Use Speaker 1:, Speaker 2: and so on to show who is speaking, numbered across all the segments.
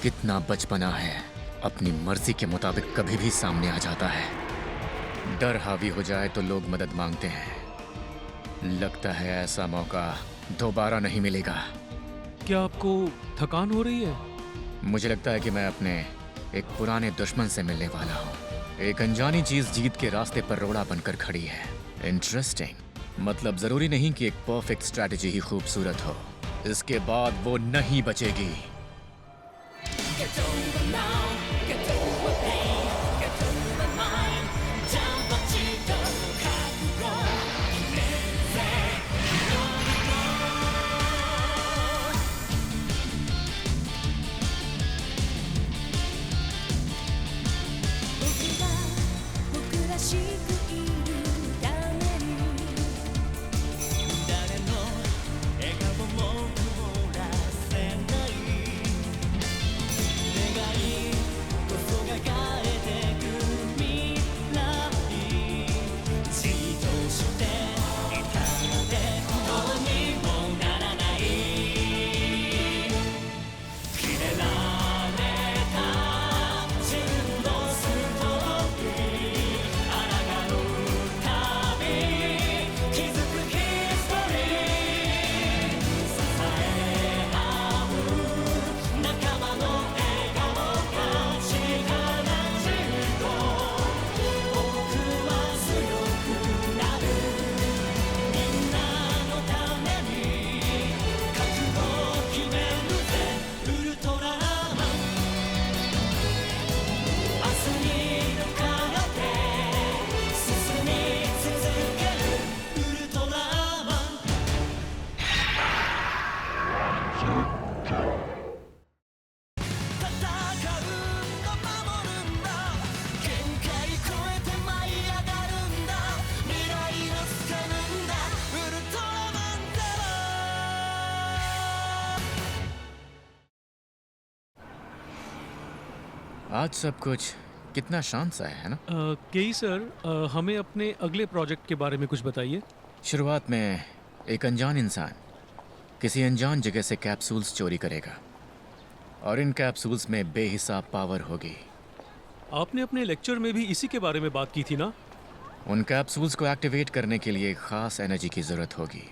Speaker 1: कितना बचपना है, अपनी मर्जी के मुताबिक कभी भी सामने आ जाता है। डर हावी हो जाए तो लोग मदद मांगते हैं। लगता है ऐसा मौका दोबारा नहीं मिलेगा।
Speaker 2: क्या आपको थकान हो रही है?
Speaker 1: मुझे लगता है कि मैं अपने एक पुराने दुश्मन से मिलने वाला हूँ। एक अनजानी चीज जीत के रास्ते पर रोड़ा बनकर खड़ी है। इंटरेस्टिंग। मतलब जरूरी नहीं कि एक परफेक्ट स्ट्रैटेजी ही खूबसूरत हो, इसके बाद वो नहीं बचेगी। आज सब कुछ कितना शांत सा है ना?
Speaker 2: केई सर, हमें अपने अगले प्रोजेक्ट के बारे में कुछ बताइए।
Speaker 1: शुरुआत में एक अनजान इंसान किसी अनजान जगह से कैप्सूल्स चोरी करेगा और इन कैप्सूल्स में बेहिसाब पावर होगी।
Speaker 2: आपने अपने लेक्चर में भी इसी के बारे में बात की थी ना?
Speaker 1: उन कैप्सूल्स को एक्टिवेट करने के लिए एक खास एनर्जी की जरूरत होगी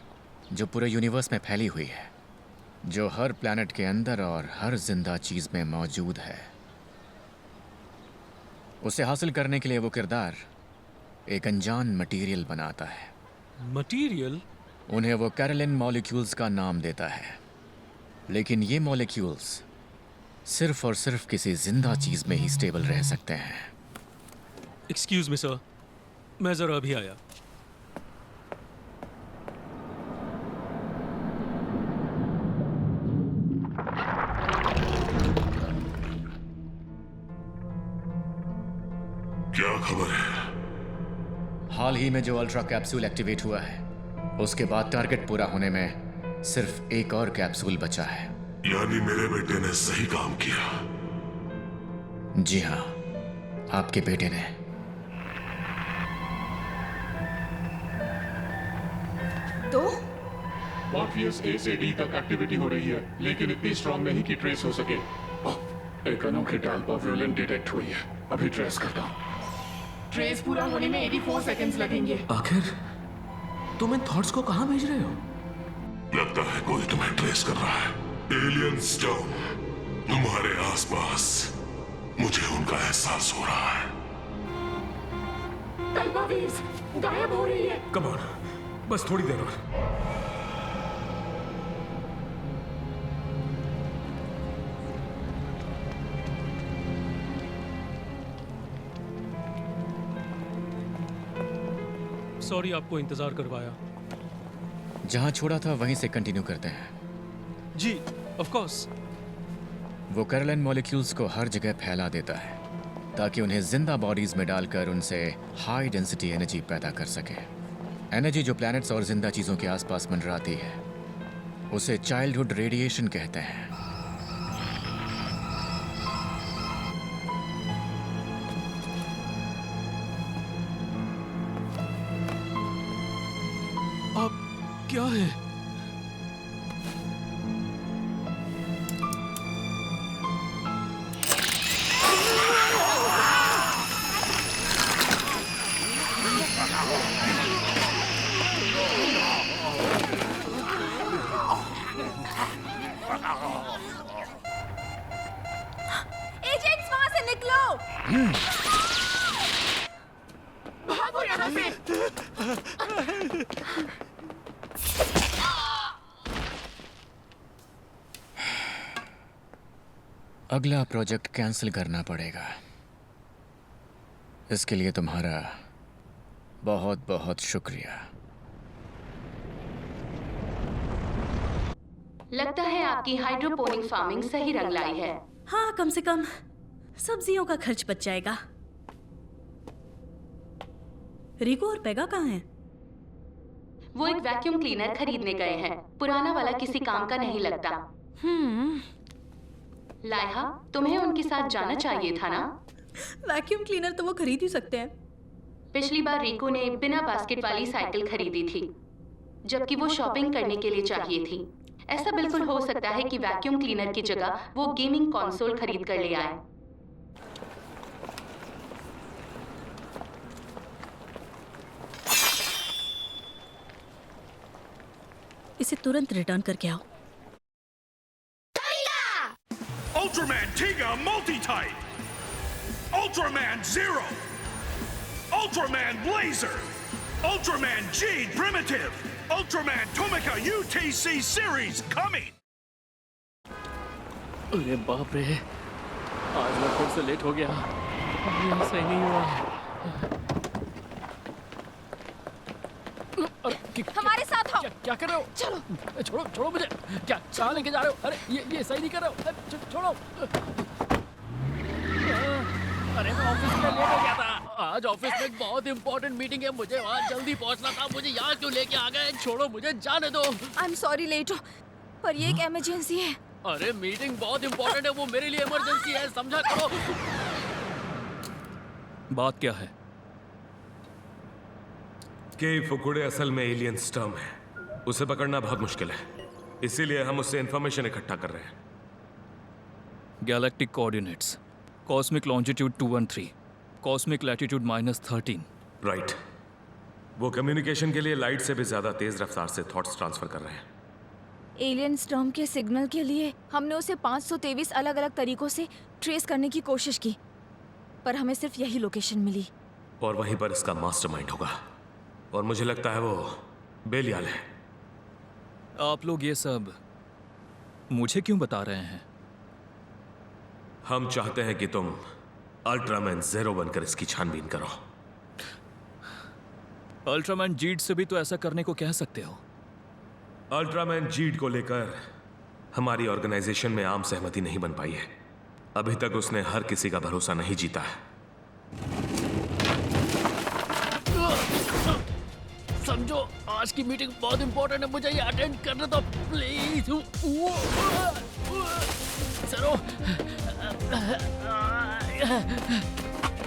Speaker 1: जो पूरे यूनिवर्स में फैली हुई है, जो हर प्लैनेट के अंदर और हर जिंदा चीज में मौजूद है। उसे हासिल करने के लिए वो किरदार एक अनजान मटेरियल बनाता है।
Speaker 2: मटेरियल?
Speaker 1: उन्हें वो कैरोलिन मॉलिक्यूल्स का नाम देता है, लेकिन ये मॉलिक्यूल्स सिर्फ और सिर्फ किसी जिंदा चीज में ही स्टेबल रह सकते हैं।
Speaker 2: एक्सक्यूज मी सर, मैं जरा अभी आया।
Speaker 3: क्या खबर है?
Speaker 1: हाल ही में जो अल्ट्रा कैप्सूल एक्टिवेट हुआ है, उसके बाद टारगेट पूरा होने में सिर्फ एक और कैप्सूल बचा है।
Speaker 3: यानी मेरे बेटे ने सही काम किया।
Speaker 1: जी हाँ, आपके बेटे ने।
Speaker 4: तो
Speaker 5: मॉर्फियस ए से डी तक एक्टिविटी हो रही है, लेकिन इतनी स्ट्रांग नहीं कि ट्रेस हो सके। एक अनोखी डाल्पा वायलेंट डिटेक्ट हुई है, अभी ट्रेस करता हूँ।
Speaker 4: ट्रेस पूरा होने में 84 सेकंड्स लगेंगे।
Speaker 6: आखिर तुम इन थॉट्स को कहाँ भेज रहे हो?
Speaker 3: लगता है कोई तुम्हें ट्रेस कर रहा है। एलियन स्टोन तुम्हारे आसपास, मुझे उनका एहसास हो रहा है।
Speaker 4: तलवा वेव्स गायब हो रही है।
Speaker 6: कम ऑन, बस थोड़ी देर और।
Speaker 2: सॉरी आपको इंतजार करवाया।
Speaker 1: जहां छोड़ा था वहीं से कंटिन्यू करते हैं।
Speaker 2: जी ऑफ कोर्स।
Speaker 1: वो कैरोलिन मॉलिक्यूल्स को हर जगह फैला देता है ताकि उन्हें जिंदा बॉडीज में डालकर उनसे हाई डेंसिटी एनर्जी पैदा कर सके। एनर्जी जो प्लैनेट्स और जिंदा चीजों के आसपास मंडराती है, उसे चाइल्डहुड रेडिएशन कहते हैं।
Speaker 2: आप क्या है?
Speaker 4: भागो यहाँ से।
Speaker 1: अगला प्रोजेक्ट कैंसिल करना पड़ेगा। इसके लिए तुम्हारा बहुत बहुत शुक्रिया।
Speaker 7: लगता है आपकी हाइड्रोपोनिक फार्मिंग सही रंग लाई है।
Speaker 8: हाँ, कम से कम सब्जियों का खर्च बच जाएगा। रिको और पेगा कहाँ हैं?
Speaker 7: वो एक वैक्यूम क्लीनर खरीदने गए हैं। पुराना वाला किसी काम का नहीं लगता। लाइहा, तुम्हें उनके साथ जाना चाहिए था ना?
Speaker 8: वैक्यूम क्लीनर तो वो खरीद ही सकते हैं।
Speaker 7: पिछली बार रिको ने बिना बास्केट वाली साइकिल खरीदी थी, जबकि वो शॉपिंग करने के लिए चाहिए थी। ऐसा बिल्कुल हो सकता है कि वैक्यूम क्लीनर की जगह वो गेमिंग कंसोल खरीद कर ले आए।
Speaker 8: इसे तुरंत रिटर्न करके आओ।
Speaker 9: Ultraman Tiga Multi-Type! Ultraman Zero! Ultraman Blazer! Ultraman Jade Primitive! Ultraman Tomica UTC Series coming!
Speaker 2: अरे बाप रे, आज मैं फिर से लेट हो गया। ये सही नहीं हुआ।
Speaker 4: हमारे साथ आओ।
Speaker 2: क्या कर रहे हो?
Speaker 4: चलो।
Speaker 2: छोड़ो छोड़ो मुझे। क्या कहाँ लेके जा रहे हो? अरे ये सही नहीं कर रहे हो। छोड़ो। अरे मैं ऑफिस में लेट हो गया था। आज ऑफिस में एक बहुत इंपॉर्टेंट मीटिंग है, मुझे वहाँ जल्दी पहुँचना था। मुझे यहाँ क्यों लेके आ गए? छोड़ो मुझे, जाने दो।
Speaker 4: आई एम सॉरी लेट हो, पर ये एक इमरजेंसी है।
Speaker 2: अरे मीटिंग बहुत इंपॉर्टेंट है, वो मेरे लिए इमरजेंसी है, समझा करो। बात क्या है?
Speaker 10: के फुकुडे असल में एलियन स्टर्म है। उसे पकड़ना बहुत मुश्किल है, इसीलिए हम उससे इंफॉर्मेशन इकट्ठा कर रहे हैं।
Speaker 2: Galactic coordinates, cosmic longitude 213, cosmic latitude -13।
Speaker 10: Right. वो कम्युनिकेशन के लिए लाइट से भी ज्यादा तेज रफ्तार से थॉट्स ट्रांसफर कर रहे हैं।
Speaker 4: एलियन स्टॉर्म के सिग्नल के लिए हमने उसे 523 अलग अलग तरीकों से ट्रेस करने की कोशिश की, पर हमें सिर्फ यही लोकेशन मिली।
Speaker 10: और वहीं पर इसका मास्टरमाइंड होगा, और मुझे लगता है वो बेलियाल है।
Speaker 2: आप लोग ये सब मुझे क्यों बता रहे हैं?
Speaker 10: हम चाहते हैं कि तुम अल्ट्रामैन ज़ीरो बनकर इसकी छानबीन करो।
Speaker 2: अल्ट्रामैन जीड से भी तो ऐसा करने को कह सकते हो।
Speaker 10: अल्ट्रामैन जीड को लेकर हमारी ऑर्गेनाइजेशन में आम सहमति नहीं बन पाई है। अभी तक उसने हर किसी का भरोसा नहीं जीता है।
Speaker 2: समझो, आज की मीटिंग बहुत इंपॉर्टेंट है, मुझे ये अटेंड करने दो प्लीज। चलो,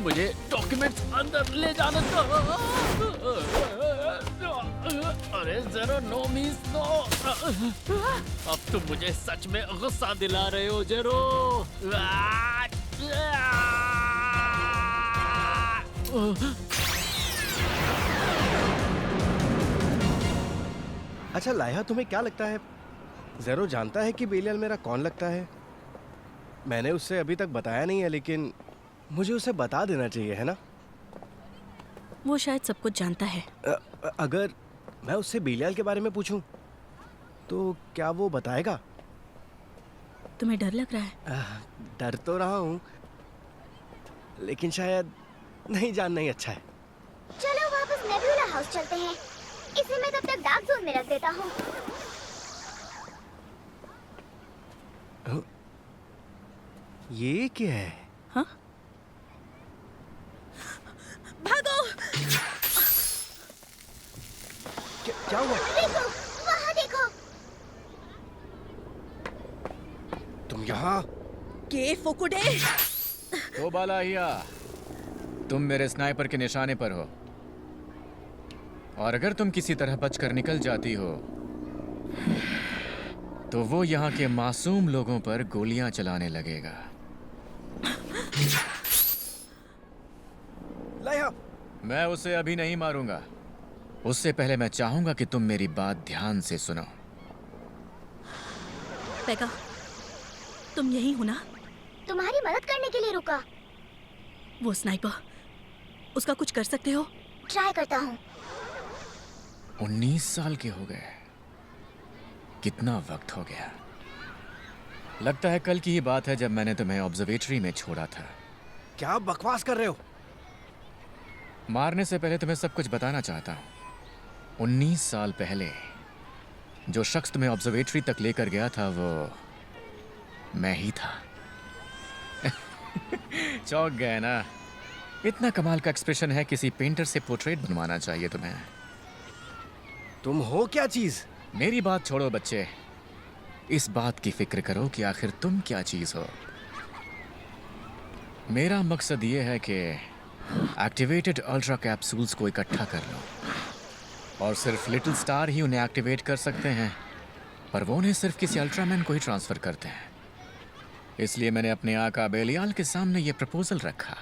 Speaker 2: मुझे डॉक्यूमेंट्स अंदर ले जाने दो। अरे ज़ेरो, नो मीन्स नो। अब तुम मुझे सच में गुस्सा दिला रहे हो ज़ेरो।
Speaker 11: अच्छा लाइहा, तुम्हें क्या लगता है ज़ेरो जानता है कि बेलियाल मेरा कौन लगता है? मैंने उससे अभी तक बताया नहीं है, लेकिन मुझे उसे बता देना चाहिए, है ना?
Speaker 8: वो शायद सब कुछ जानता है।
Speaker 11: अगर मैं उससे बेलियाल के बारे में पूछूं, तो क्या वो बताएगा?
Speaker 8: तुम्हें डर लग रहा है?
Speaker 11: डर तो रहा हूँ, लेकिन शायद नहीं जानना ही अच्छा है।
Speaker 12: चलो वापस नेबुला हाउस चलते हैं। इसे मैं तब तक डार्क जोन में रख देता हूँ।
Speaker 11: ये क्या है?
Speaker 8: हाँ? भागो!
Speaker 11: क्या हुआ?
Speaker 12: देखो, वहाँ देखो।
Speaker 11: तुम यहाँ?
Speaker 8: के फुकुडे!
Speaker 1: तो बालाहिया, तुम मेरे स्नाइपर के निशाने पर हो, और अगर तुम किसी तरह बचकर निकल जाती हो तो वो यहाँ के मासूम लोगों पर गोलियां चलाने लगेगा।
Speaker 11: लाइहा!
Speaker 1: मैं उसे अभी नहीं मारूंगा। उससे पहले मैं चाहूंगा कि तुम मेरी बात ध्यान से सुनो।
Speaker 8: पेगा, तुम यही हो ना?
Speaker 12: तुम्हारी मदद करने के लिए रुका।
Speaker 8: वो स्नाइपर, उसका कुछ कर सकते हो?
Speaker 12: ट्राई करता हूँ।
Speaker 1: 19 साल के हो गए। कितना वक्त हो गया। लगता है कल की ही बात है जब मैंने तुम्हें ऑब्जर्वेटरी में छोड़ा था।
Speaker 11: क्या बकवास कर रहे हो?
Speaker 1: मारने से पहले तुम्हें सब कुछ बताना चाहता हूँ। 19 साल पहले जो शख्स तुम्हें ऑब्जर्वेटरी तक लेकर गया था वो मैं ही था। चौंक गए ना? इतना कमाल का एक्सप्रेशन है, किसी पेंटर से पोर्ट्रेट बनवाना चाहिए तुम्हें।
Speaker 11: तुम हो क्या चीज?
Speaker 1: मेरी बात छोड़ो बच्चे, इस बात की फिक्र करो कि आखिर तुम क्या चीज हो। मेरा मकसद ये है कि एक्टिवेटेड अल्ट्रा कैप्सूल्स को इकट्ठा कर लो और सिर्फ लिटिल स्टार ही उन्हें एक्टिवेट कर सकते हैं, पर वो उन्हें सिर्फ किसी अल्ट्रामैन को ही ट्रांसफर करते हैं। इसलिए मैंने अपने आका बेलियाल के सामने ये प्रपोजल रखा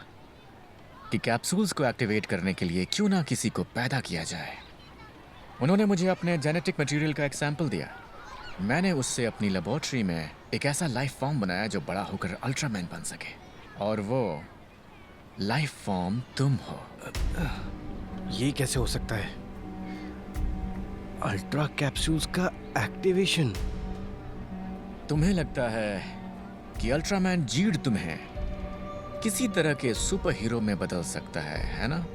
Speaker 1: कि कैप्सूल्स को एक्टिवेट करने के लिए क्यों ना किसी को पैदा किया जाए। उन्होंने मुझे अपने जेनेटिक मटेरियल का एक सैंपल दिया। मैंने उससे अपनी लेबोरेटरी में एक ऐसा लाइफ फॉर्म बनाया जो बड़ा होकर अल्ट्रामैन बन सके, और वो लाइफ फॉर्म तुम हो।
Speaker 11: ये कैसे हो सकता है? अल्ट्रा कैप्सूल्स का एक्टिवेशन?
Speaker 1: तुम्हें लगता है कि अल्ट्रामैन जीड तुम्हें किसी तरह के सुपर हीरो में बदल सकता है ना?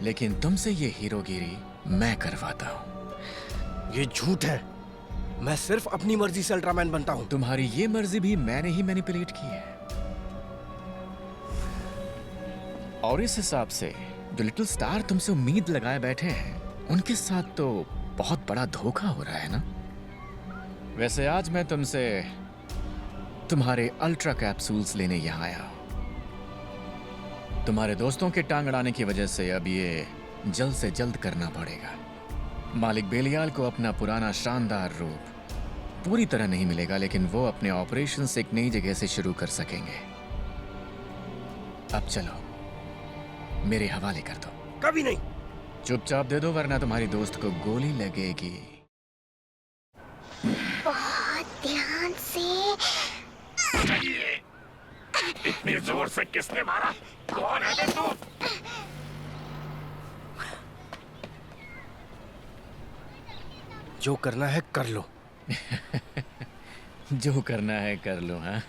Speaker 1: लेकिन तुमसे ये हीरोगिरी मैं करवाता हूँ।
Speaker 11: ये झूठ है। मैं सिर्फ अपनी मर्जी से अल्ट्रामैन बनता हूँ।
Speaker 1: तुम्हारी ये मर्जी भी मैंने ही मैनिपुलेट की है। और इस हिसाब से जो लिटिल स्टार तुमसे उम्मीद लगाए बैठे हैं, उनके साथ तो बहुत बड़ा धोखा हो रहा है ना? वैसे आज मैं तुमसे तुम्हारे अल्ट्रा कैप्सूल्स लेने यहाँ आया हूँ। तुम्हारे दोस्तों के टांग अड़ाने की वजह से अब ये जल्द से जल्द करना पड़ेगा। मालिक बेलियाल को अपना पुराना शानदार रूप पूरी तरह नहीं मिलेगा, लेकिन वो अपने ऑपरेशन से एक नई जगह से शुरू कर सकेंगे। अब चलो, मेरे हवाले कर दो।
Speaker 11: कभी नहीं।
Speaker 1: चुपचाप दे दो, वरना तुम्हारी दोस्त को गोली लगेगी।
Speaker 12: बहुत ध्यान से।
Speaker 9: इतनी जोर से किसने मारा? कौन है तू?
Speaker 11: जो करना है कर लो।
Speaker 1: जो करना है कर लो। हाँ,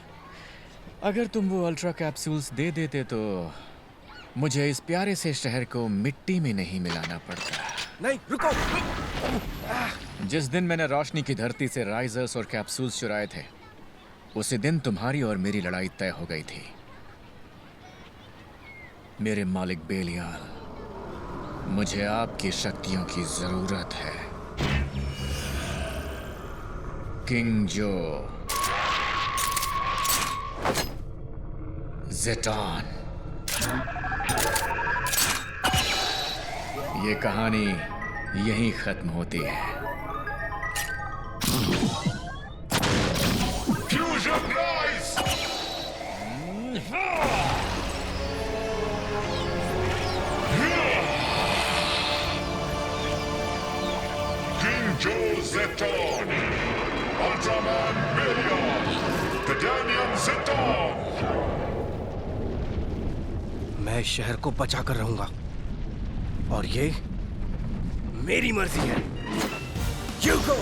Speaker 1: अगर तुम वो अल्ट्रा कैप्सूल्स दे देते तो मुझे इस प्यारे से शहर को मिट्टी में नहीं मिलाना पड़ता।
Speaker 11: नहीं, रुको।
Speaker 1: जिस दिन मैंने रोशनी की धरती से राइजर्स और कैप्सूल्स चुराए थे, उसी दिन तुम्हारी और मेरी लड़ाई तय हो गई थी। मेरे मालिक बेलियाल, मुझे आपकी शक्तियों की जरूरत है। किंग जो, ज़ेटॉन। ये कहानी यहीं खत्म होती है।
Speaker 3: Fusion rise! किंग जो ज़ेटॉन, अल्ट्रामैन बेलियाल, टिटेनियम ज़ेटॉन।
Speaker 11: मैं इस शहर को बचा कर रहूंगा, और ये मेरी मर्जी है। You go.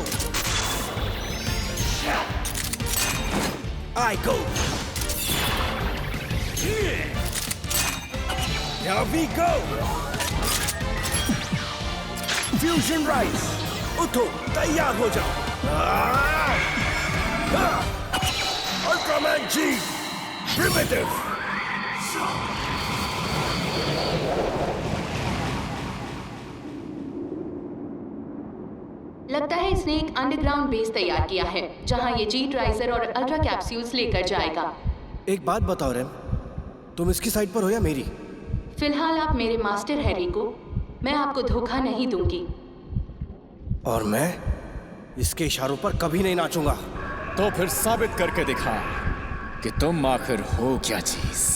Speaker 11: I go. Here we go. Fusion Rise. उठो, तैयार हो जाओ। Ultraman G, Primitive.
Speaker 7: लगता है इसने एक अंडरग्राउंड बेस तैयार किया है जहां ये जीट राइजर और अल्ट्रा कैप्सूल्स लेकर जाएगा।
Speaker 11: एक बात बताओ रेम, तुम इसकी साइड पर हो या मेरी?
Speaker 7: फिलहाल आप मेरे मास्टर हैं रिको, मैं आपको धोखा नहीं दूंगी।
Speaker 11: और मैं इसके इशारों पर कभी नहीं नाचूंगा।
Speaker 1: तो फिर साबित करके दिखा कि तुम आखिर हो क्या चीज।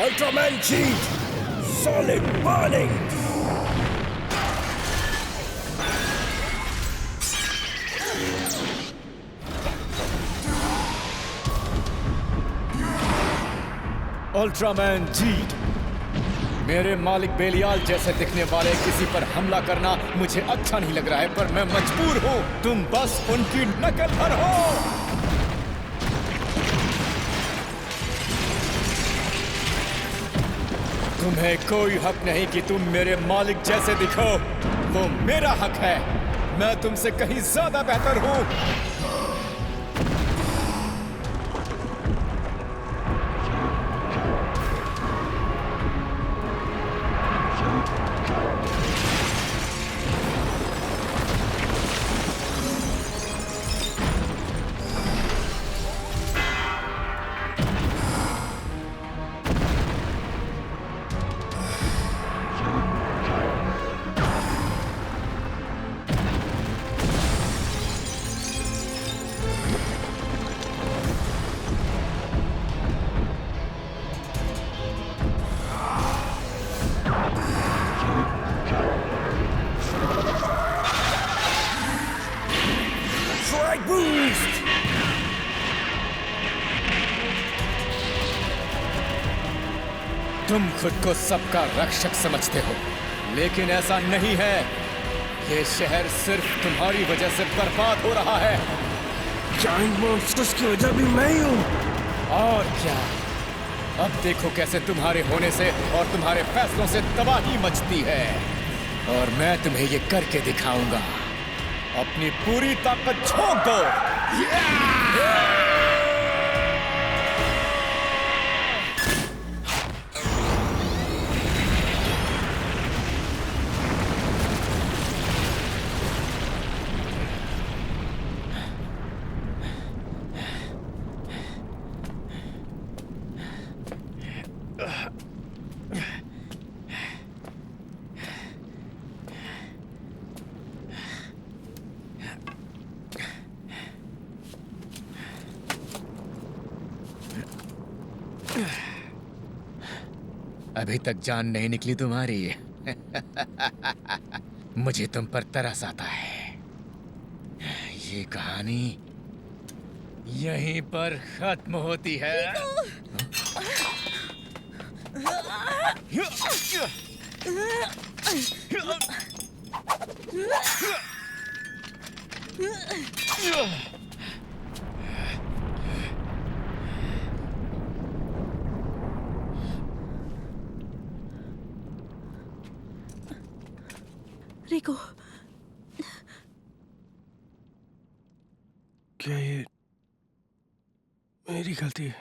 Speaker 13: Ultraman Cheat! Solid burning!
Speaker 1: Ultraman Zett, मेरे मालिक बेलियाल जैसे दिखने वाले किसी पर हमला करना मुझे अच्छा नहीं लग रहा है, पर मैं मजबूर हूँ। तुम बस उनकी नकल भर हो। तुम्हें कोई हक नहीं कि तुम मेरे मालिक जैसे दिखो। वो मेरा हक है। मैं तुमसे कहीं ज्यादा बेहतर हूँ। तुम खुद को सबका रक्षक समझते हो, लेकिन ऐसा नहीं है। ये शहर सिर्फ तुम्हारी वजह से बर्बाद हो रहा है।
Speaker 13: जायंट मॉन्स्टर्स की वजह भी मैं ही हूँ।
Speaker 1: और क्या? अब देखो कैसे तुम्हारे होने से और तुम्हारे फैसलों से तबाही मचती है। और मैं तुम्हें ये करके दिखाऊंगा। अपनी पूरी ताकत झोंक दो। अभी तक जान नहीं निकली तुम्हारी। मुझे तुम पर तरस आता है। ये कहानी यहीं पर खत्म होती है।
Speaker 8: रिको,
Speaker 11: क्या ये मेरी गलती है?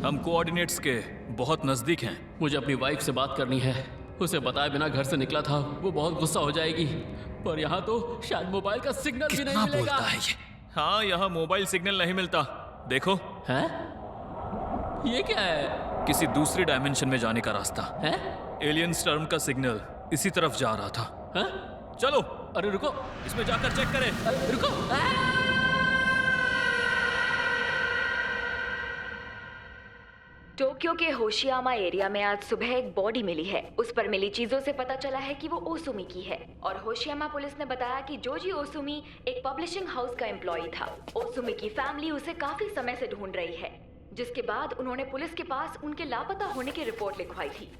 Speaker 2: हम कोऑर्डिनेट्स के बहुत नजदीक हैं। मुझे अपनी वाइफ से बात करनी है। उसे बताए बिना घर से निकला था। वो बहुत गुस्सा हो जाएगी। पर यहाँ तो शायद मोबाइल का सिग्नल भी नहीं मिलेगा।
Speaker 14: बोलता है ये? हाँ, यहाँ मोबाइल सिग्नल नहीं मिलता। देखो।
Speaker 2: हैं? ये क्या है?
Speaker 14: किसी दूसरी डायमेंशन में जाने का रास्ता
Speaker 2: है।
Speaker 14: एलियन स्टॉर्म का सिग्नल इसी तरफ जा रहा था।
Speaker 2: है?
Speaker 14: चलो।
Speaker 2: अरे रुको,
Speaker 14: इसमें जाकर चेक करें।
Speaker 2: रुको।
Speaker 15: टोक्यो के होशियामा एरिया में आज सुबह एक बॉडी मिली है। उस पर मिली चीजों से पता चला है कि वो ओसुमी की है। और होशियामा पुलिस ने बताया कि जोजी ओसुमी एक पब्लिशिंग हाउस का एम्प्लॉय था। ओसुमी की फैमिली उसे काफी समय से ढूंढ रही है, जिसके बाद उन्होंने पुलिस के पास उनके लापता होने की रिपोर्ट लिखवाई थी।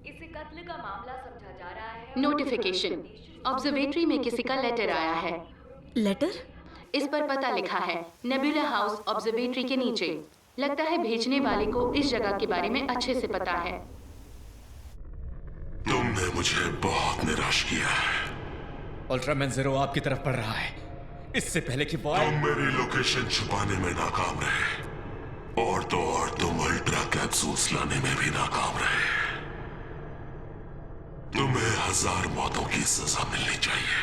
Speaker 15: इसे कत्ल का मामला समझा जा रहा है।
Speaker 7: नोटिफिकेशन, ऑब्जर्वेटरी में किसी का लेटर आया है।
Speaker 8: लेटर?
Speaker 7: इस पर पता लिखा है, नेबुला हाउस ऑब्जर्वेटरी के नीचे। लगता है भेजने वाले को इस जगह के बारे में अच्छे से पता है।
Speaker 3: तुमने मुझे बहुत निराश किया है।
Speaker 1: अल्ट्रामैन ज़ीरो आपकी तरफ बढ़ रहा है। इससे पहले कि
Speaker 3: तुम मेरी लोकेशन छुपाने में नाकाम रहे, और तो और तुम अल्ट्रा कैप्सूल्स लाने में भी नाकाम रहे। तुम्हें 1000 मौतों की सजा मिलनी चाहिए।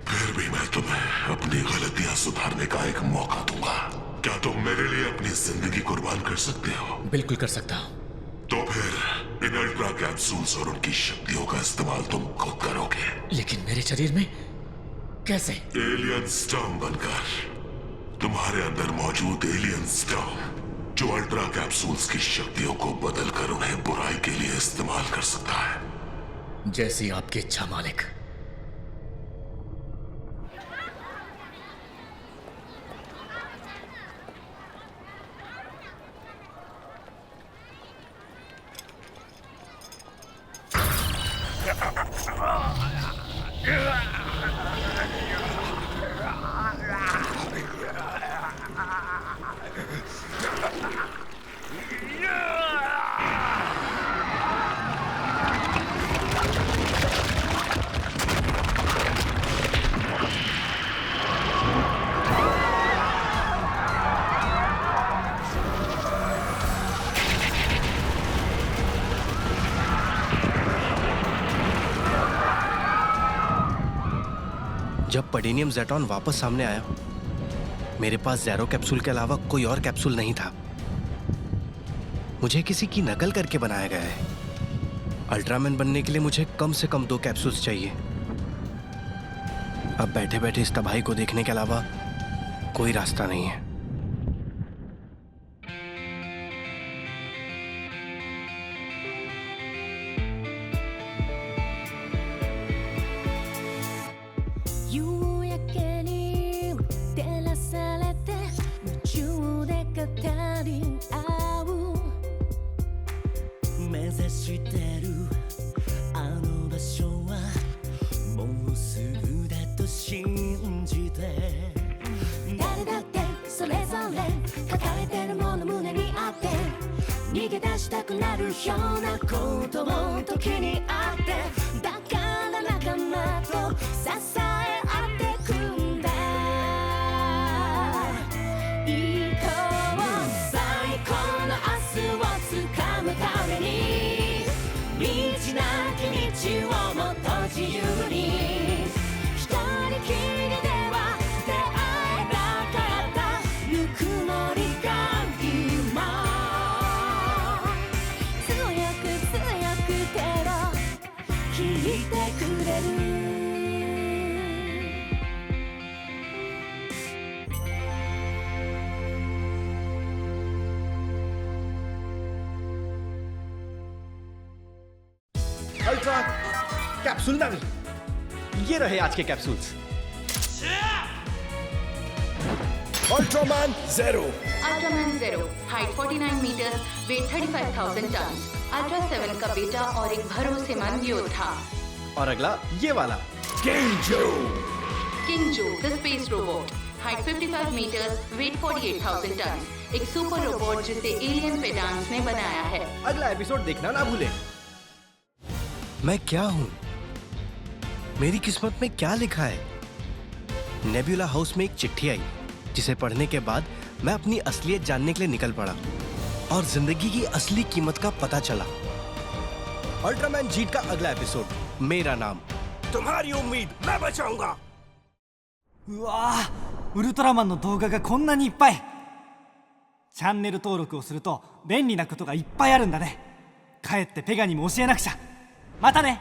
Speaker 3: फिर भी मैं तुम्हें अपनी गलतियां सुधारने का एक मौका दूंगा। क्या तुम मेरे लिए अपनी जिंदगी कुर्बान कर सकते हो?
Speaker 1: बिल्कुल कर सकता हूँ,
Speaker 3: तो फिर इन अल्ट्रा कैप्सूल्स और उनकी शक्तियों का इस्तेमाल तुम खुद करोगे।
Speaker 1: लेकिन मेरे शरीर में कैसे?
Speaker 3: एलियन स्टॉर्म बनकर। तुम्हारे अंदर मौजूद एलियन स्टॉर्म जो अल्ट्रा कैप्सूल्स की शक्तियों को बदलकर उन्हें बुराई के लिए इस्तेमाल कर सकता है।
Speaker 1: जैसी आपकी इच्छा मालिक।
Speaker 11: जब पडेनियम जेटॉन वापस सामने आया, मेरे पास ज़ेरो कैप्सूल के अलावा कोई और कैप्सूल नहीं था। मुझे किसी की नकल करके बनाया गया है। अल्ट्रामैन बनने के लिए मुझे कम से कम 2 कैप्सूल्स चाहिए। अब बैठे बैठे इस तबाही को देखने के अलावा कोई रास्ता नहीं है। अल्ट्रा कैप्सूल नल, ये रहे आज के capsules.
Speaker 13: Ultraman Zero.
Speaker 7: Ultraman Zero, height 49 metre, weight 35,000 ton. Ultra 7 का बेटा और एक भरोसेमंद योद्धा।
Speaker 11: और अगला ये वाला
Speaker 13: King Joe,
Speaker 7: the space robot, height 55 metre, weight 48,000 ton. एक सुपर रोबोट जिसे एलियन पेडांस ने बनाया है।
Speaker 11: अगला एपिसोड देखना ना भूलें। मैं क्या हूँ? मेरी किस्मत में क्या लिखा है? नेबुला हाउस में एक चिट्ठी आई जिसे पढ़ने के बाद मैं अपनी असलियत जानने के लिए निकल पड़ा और जिंदगी की असली कीमत का पता चला। अल्ट्रामैन जीट का अगला एपिसोड, मेरा नाम।
Speaker 13: तुम्हारी उम्मीद मैं बचाऊंगा।
Speaker 16: うわー、ウルトラマンの動画がこんなにいっぱい。チャンネル登録をすると便利なことがいっぱいあるんだね。帰ってペガにも教えなくちゃ。またね。